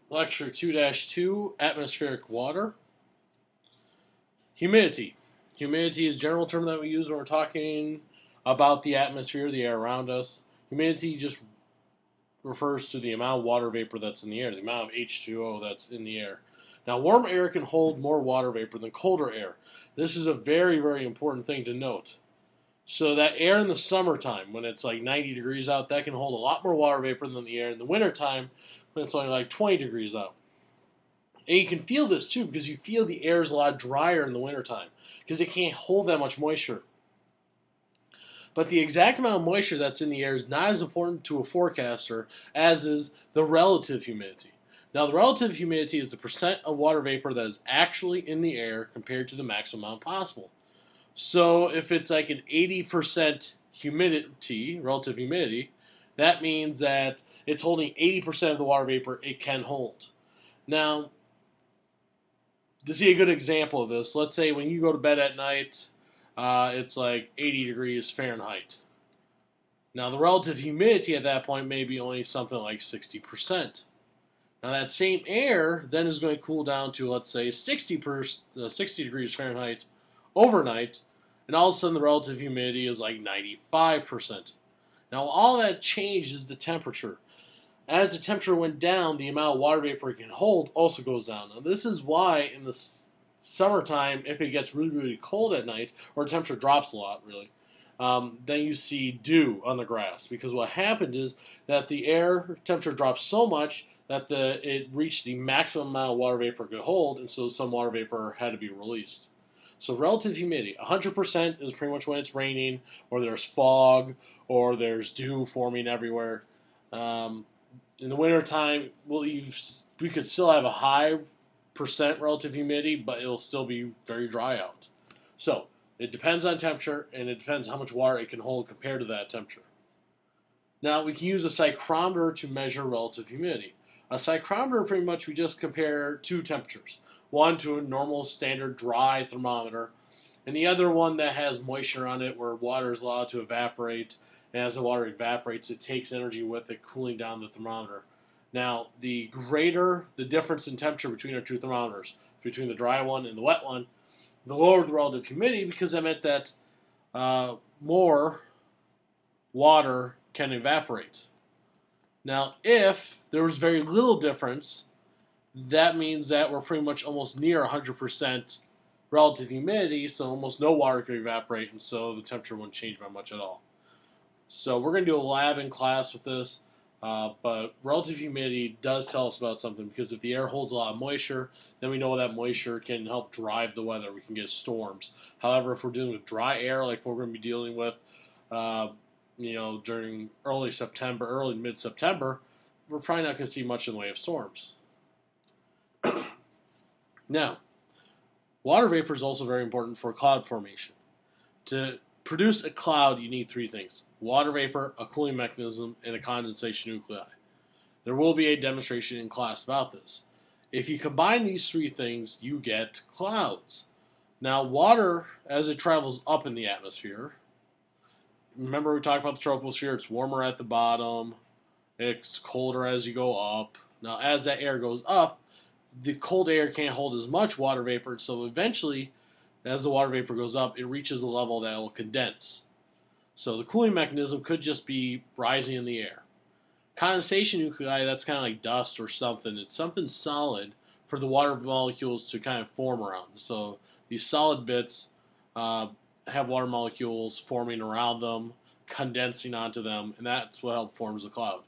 Lecture 2-2, Atmospheric Water. Humidity. Humidity is a general term that we use when we're talking about the atmosphere, the air around us. Humidity just refers to the amount of water vapor that's in the air, the amount of H2O that's in the air. Now, warm air can hold more water vapor than colder air. This is a very, very important thing to note. So that air in the summertime, when it's like 90 degrees out, that can hold a lot more water vapor than the air in the wintertime, when it's only like 20 degrees out. And you can feel this too, because you feel the air is a lot drier in the wintertime, because it can't hold that much moisture. But the exact amount of moisture that's in the air is not as important to a forecaster as is the relative humidity. Now, the relative humidity is the percent of water vapor that is actually in the air compared to the maximum amount possible. So if it's like an 80% humidity, relative humidity, that means that it's holding 80% of the water vapor it can hold. Now, to see a good example of this, let's say when you go to bed at night, it's like 80 degrees Fahrenheit. Now, the relative humidity at that point may be only something like 60%. Now, that same air then is going to cool down to, let's say, 60 degrees Fahrenheit overnight, and all of a sudden the relative humidity is like 95%. Now, all that changed is the temperature. As the temperature went down, the amount of water vapor it can hold also goes down. Now, this is why in the summertime, if it gets really, really cold at night, or the temperature drops a lot, really, then you see dew on the grass. Because what happened is that the air temperature dropped so much that it reached the maximum amount of water vapor it could hold, and so some water vapor had to be released. So relative humidity, 100% is pretty much when it's raining, or there's fog, or there's dew forming everywhere. In the wintertime, we could still have a high percent relative humidity, but it'll still be very dry out. So it depends on temperature, and it depends how much water it can hold compared to that temperature. Now, we can use a psychrometer to measure relative humidity. A psychrometer, pretty much, we just compare two temperatures. One to a normal standard dry thermometer, and the other one that has moisture on it where water is allowed to evaporate, and as the water evaporates, it takes energy with it, cooling down the thermometer. Now, the greater the difference in temperature between our two thermometers, between the dry one and the wet one, the lower the relative humidity, because that meant that more water can evaporate. Now, if there was very little difference, that means that we're pretty much almost near 100% relative humidity, so almost no water could evaporate, and so the temperature wouldn't change by much at all. So we're going to do a lab in class with this, but relative humidity does tell us about something, because if the air holds a lot of moisture, then we know that moisture can help drive the weather. We can get storms. However, if we're dealing with dry air like we're going to be dealing with during early September, early mid-September, we're probably not going to see much in the way of storms. Now, water vapor is also very important for cloud formation. To produce a cloud, you need three things: water vapor, a cooling mechanism, and a condensation nuclei. There will be a demonstration in class about this. If you combine these three things, you get clouds. Now, water, as it travels up in the atmosphere, remember we talked about the troposphere, it's warmer at the bottom, it's colder as you go up. Now, as that air goes up, the cold air can't hold as much water vapor, so eventually, as the water vapor goes up, it reaches a level that will condense. So the cooling mechanism could just be rising in the air. Condensation nuclei, that's kind of like dust or something. It's something solid for the water molecules to kind of form around. So these solid bits have water molecules forming around them, condensing onto them, and that's what helps forms the cloud.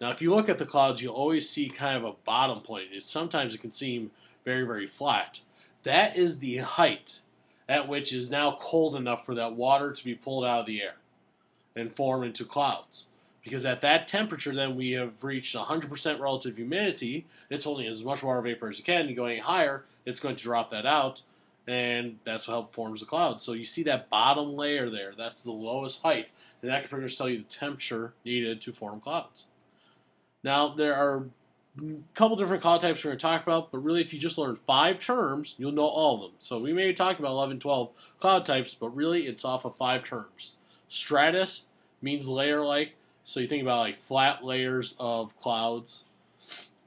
Now, if you look at the clouds, you'll always see kind of a bottom plate. Sometimes it can seem very, very flat. That is the height at which is now cold enough for that water to be pulled out of the air and form into clouds. Because at that temperature, then we have reached 100% relative humidity. It's holding as much water vapor as it can. And going higher, it's going to drop that out, and that's what helps forms the cloud. So you see that bottom layer there. That's the lowest height, and that can pretty much tell you the temperature needed to form clouds. Now, there are a couple different cloud types we're going to talk about, but really if you just learn 5 terms, you'll know all of them. So we may be talking about 11, 12 cloud types, but really it's off of 5 terms. Stratus means layer-like, so you think about like flat layers of clouds.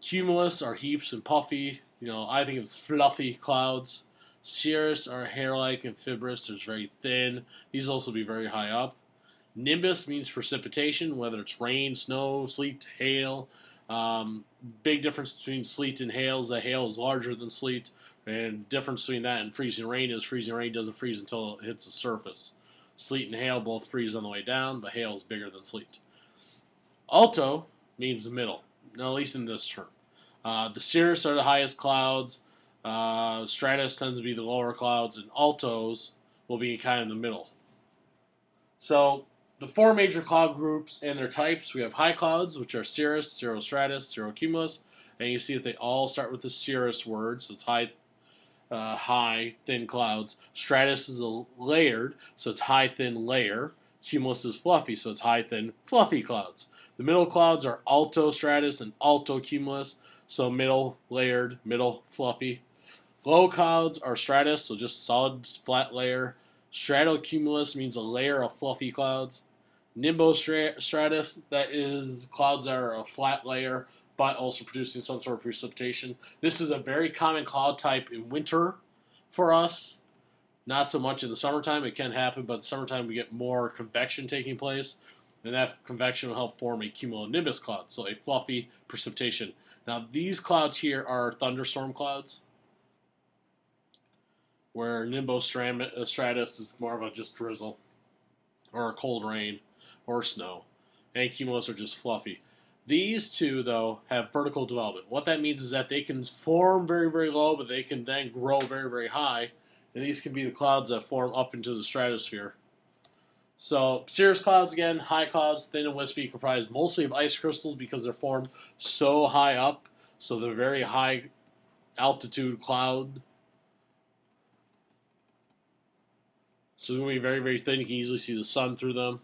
Cumulus are heaps and puffy. I think it's fluffy clouds. Cirrus are hair-like and fibrous. They're very thin. These also be very high up. Nimbus means precipitation, whether it's rain, snow, sleet, hail. Big difference between sleet and hail is that hail is larger than sleet, and difference between that and freezing rain is freezing rain doesn't freeze until it hits the surface. Sleet and hail both freeze on the way down, but hail is bigger than sleet. Alto means the middle, at least in this term. The cirrus are the highest clouds. Stratus tends to be the lower clouds, and altos will be kind of in the middle. So the four major cloud groups and their types, we have high clouds, which are cirrus, cirrostratus, cirrocumulus, and you see that they all start with the cirrus word, so it's high, thin clouds. Stratus is a layered, so it's high, thin layer. Cumulus is fluffy, so it's high, thin, fluffy clouds. The middle clouds are alto stratus and alto cumulus, so middle layered, middle fluffy. Low clouds are stratus, so just solid flat layer. Stratocumulus means a layer of fluffy clouds. Nimbostratus, that is clouds that are a flat layer, but also producing some sort of precipitation. This is a very common cloud type in winter for us. Not so much in the summertime. It can happen, but in the summertime we get more convection taking place, and that convection will help form a cumulonimbus cloud, so a fluffy precipitation. Now these clouds here are thunderstorm clouds, where nimbostratus is more of a just drizzle, or a cold rain, or snow, and cumulus are just fluffy. These two, though, have vertical development. What that means is that they can form very, very low, but they can then grow very, very high, and these can be the clouds that form up into the stratosphere. So, cirrus clouds, again, high clouds, thin and wispy, comprised mostly of ice crystals because they're formed so high up, so they're very high altitude cloud. So they're going to be very, very thin. You can easily see the sun through them.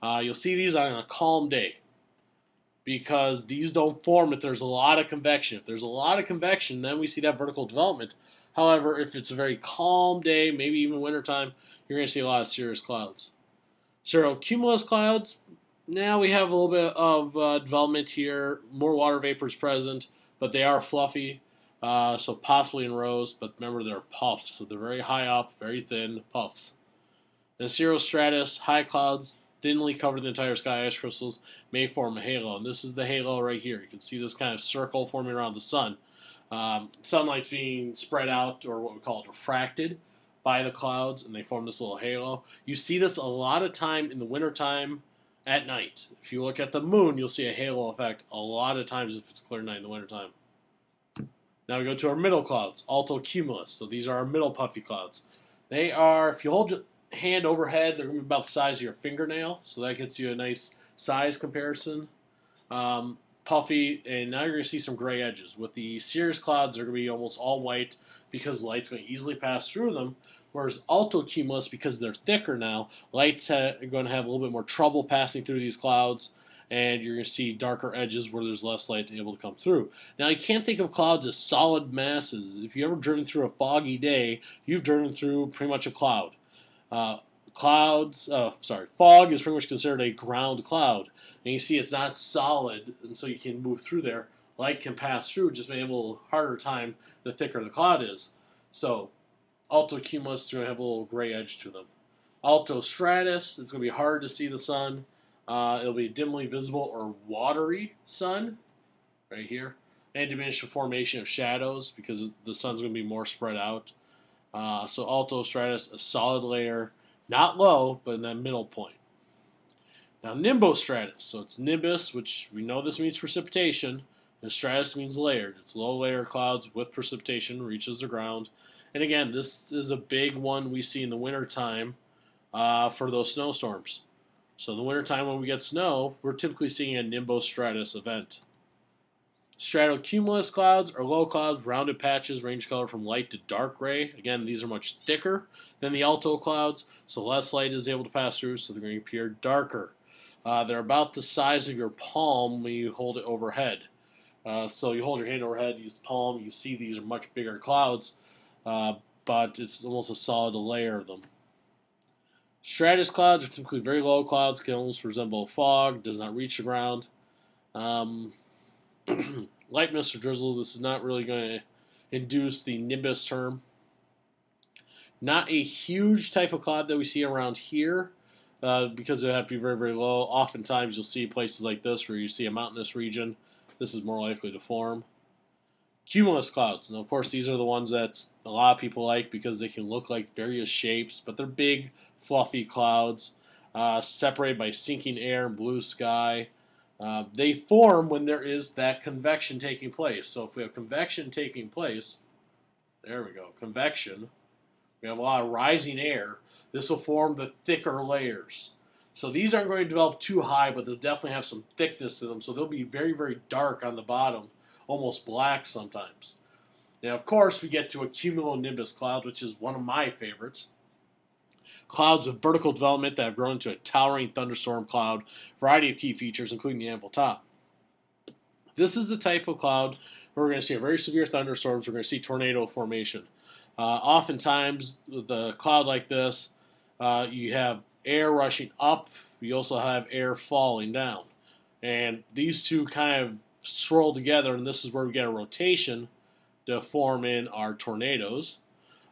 You'll see these on a calm day, because these don't form if there's a lot of convection. If there's a lot of convection, then we see that vertical development. However, if it's a very calm day, maybe even wintertime, you're going to see a lot of cirrus clouds. Cirrocumulus clouds, now we have a little bit of development here. More water vapor is present, but they are fluffy, so possibly in rows, but remember they're puffs, so they're very high up, very thin puffs. And cirrostratus, high clouds, thinly cover the entire sky. Ice crystals may form a halo, and this is the halo right here. You can see this kind of circle forming around the sun. Sunlight's being spread out, or what we call it, refracted by the clouds, and they form this little halo. You see this a lot of time in the wintertime at night. If you look at the moon, you'll see a halo effect a lot of times if it's clear night in the wintertime. Now we go to our middle clouds, alto cumulus. So these are our middle puffy clouds. They are, if you hold your hand overhead, they're going to be about the size of your fingernail, so that gets you a nice size comparison. Puffy, and now you're going to see some gray edges. With the cirrus clouds, they're going to be almost all white because light's going to easily pass through them, whereas alto cumulus, because they're thicker now, light's are going to have a little bit more trouble passing through these clouds, and you're going to see darker edges where there's less light able to come through. Now, you can't think of clouds as solid masses. If you've ever driven through a foggy day, you've driven through pretty much a cloud. Fog is pretty much considered a ground cloud. And you see it's not solid, and so you can move through there. Light can pass through, just maybe a little harder time the thicker the cloud is. So, alto cumulus is going to have a little gray edge to them. Alto stratus, it's going to be hard to see the sun. It'll be dimly visible or watery sun, right here. And diminish the formation of shadows because the sun's going to be more spread out. So alto stratus, a solid layer, not low, but in that middle point. Now nimbostratus, so it's nimbus, which we know this means precipitation, and stratus means layered. It's low layer clouds with precipitation, reaches the ground. And again, this is a big one we see in the wintertime for those snowstorms. So in the wintertime when we get snow, we're typically seeing a nimbostratus event. Stratocumulus clouds are low clouds, rounded patches, range color from light to dark gray. Again, these are much thicker than the alto clouds, so less light is able to pass through, so they're going to appear darker. They're about the size of your palm when you hold it overhead. So you hold your hand overhead, use the palm, you see these are much bigger clouds, but it's almost a solid layer of them. Stratus clouds are typically very low clouds, can almost resemble fog, does not reach the ground. light mist or drizzle. This is not really going to induce the Nimbus term. Not a huge type of cloud that we see around here because it would have to be very, very low. Oftentimes you'll see places like this where you see a mountainous region. This is more likely to form. Cumulus clouds. And of course these are the ones that a lot of people like because they can look like various shapes, but they're big, fluffy clouds separated by sinking air and blue sky. They form when there is that convection taking place. So if we have convection taking place, there we go, convection, we have a lot of rising air, this will form the thicker layers. So these aren't going to develop too high, but they'll definitely have some thickness to them, so they'll be very, very dark on the bottom, almost black sometimes. Now, of course, we get to a cumulonimbus cloud, which is one of my favorites. Clouds with vertical development that have grown into a towering thunderstorm cloud, variety of key features, including the ample top. This is the type of cloud where we're going to see a very severe thunderstorms, we're going to see tornado formation. Oftentimes, with a cloud like this, you have air rushing up, you also have air falling down. And these two kind of swirl together, and this is where we get a rotation to form in our tornadoes.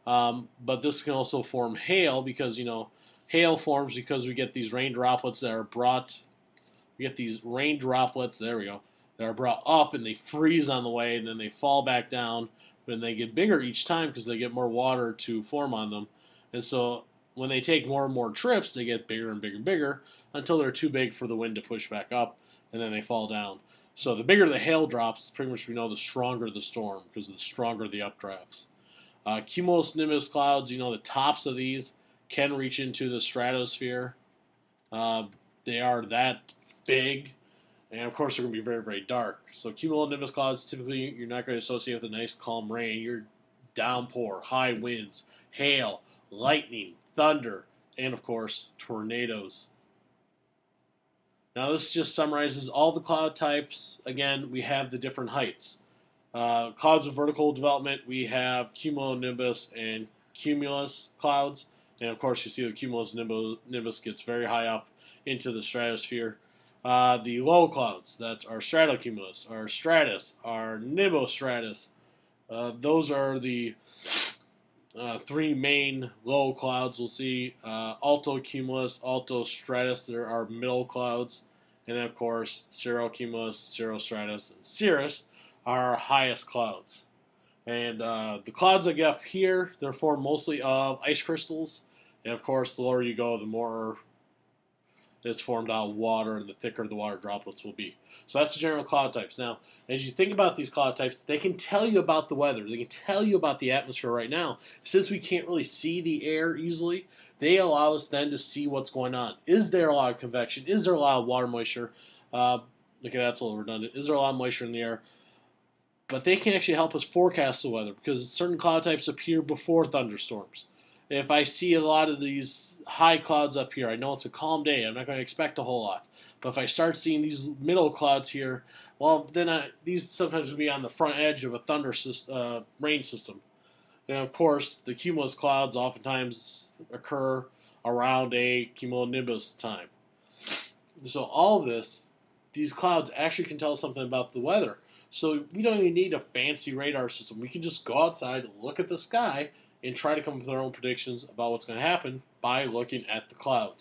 But this can also form hail because, you know, hail forms because we get these rain droplets that are brought, we get these rain droplets, there we go, that are brought up and they freeze on the way and then they fall back down. And they get bigger each time because they get more water to form on them. And so when they take more and more trips, they get bigger and bigger and bigger until they're too big for the wind to push back up, and then they fall down. So the bigger the hail drops, pretty much we know the stronger the storm because the stronger the updrafts. Cumulonimbus clouds, you know, the tops of these can reach into the stratosphere. They are that big. And of course, they're going to be very, very dark. So cumulonimbus clouds, typically, you're not going to associate with a nice, calm rain. You're downpour, high winds, hail, lightning, thunder, and of course, tornadoes. Now, this just summarizes all the cloud types. Again, we have the different heights. Clouds with vertical development, we have cumulonimbus and cumulus clouds. And of course, you see the cumulonimbus gets very high up into the stratosphere. The low clouds, that's our stratocumulus, our stratus, our nimbostratus. Those are the three main low clouds we'll see. Altocumulus, altostratus, there are middle clouds. And then, of course, cirrocumulus, cirrostratus, and cirrus are our highest clouds. And the clouds that get up here, they're formed mostly of ice crystals. And, of course, the lower you go, the more it's formed out of water, and the thicker the water droplets will be. So that's the general cloud types. Now, as you think about these cloud types, they can tell you about the weather. They can tell you about the atmosphere right now. Since we can't really see the air easily, they allow us then to see what's going on. Is there a lot of convection? Is there a lot of water moisture? Look at that's a little redundant. Is there a lot of moisture in the air? But they can actually help us forecast the weather because certain cloud types appear before thunderstorms. If I see a lot of these high clouds up here, I know it's a calm day. I'm not going to expect a whole lot. But if I start seeing these middle clouds here, well, then these sometimes will be on the front edge of a rain system. And of course, the cumulus clouds oftentimes occur around a cumulonimbus time. So all of this, these clouds actually can tell us something about the weather. So we don't even need a fancy radar system. We can just go outside, look at the sky, and try to come up with our own predictions about what's going to happen by looking at the clouds.